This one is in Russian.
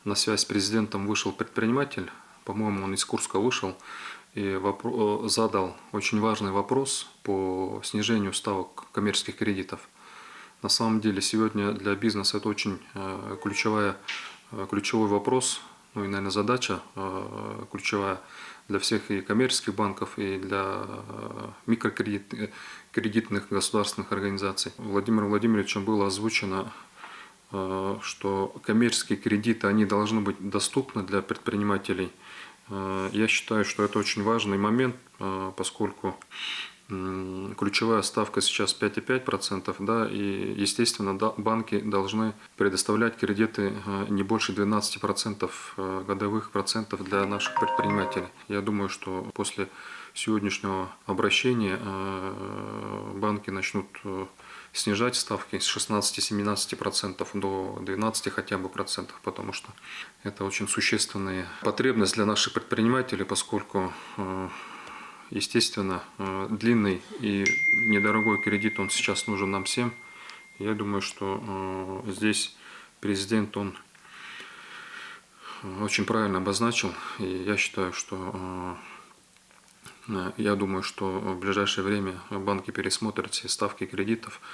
на связь с президентом вышел предприниматель, по-моему, он из Курска вышел, и задал очень важный вопрос по снижению ставок коммерческих кредитов. На самом деле сегодня для бизнеса это очень ключевой вопрос, ну и, наверное, задача ключевая для всех и коммерческих банков, и для микрокредитных государственных организаций. Владимиром Владимировичем было озвучено, что коммерческие кредиты, они должны быть доступны для предпринимателей. Я считаю, что это очень важный момент, поскольку ключевая ставка сейчас 5,5%, да, и, естественно, банки должны предоставлять кредиты не больше 12% годовых процентов для наших предпринимателей. Я думаю, что после сегодняшнего обращения банки начнут снижать ставки с 16-17% до 12 хотя бы процентов, потому что это очень существенная потребность для наших предпринимателей, поскольку, естественно, длинный и недорогой кредит, он сейчас нужен нам всем. Я думаю, что здесь президент, он очень правильно обозначил, и я думаю, что в ближайшее время банки пересмотрят все ставки кредитов.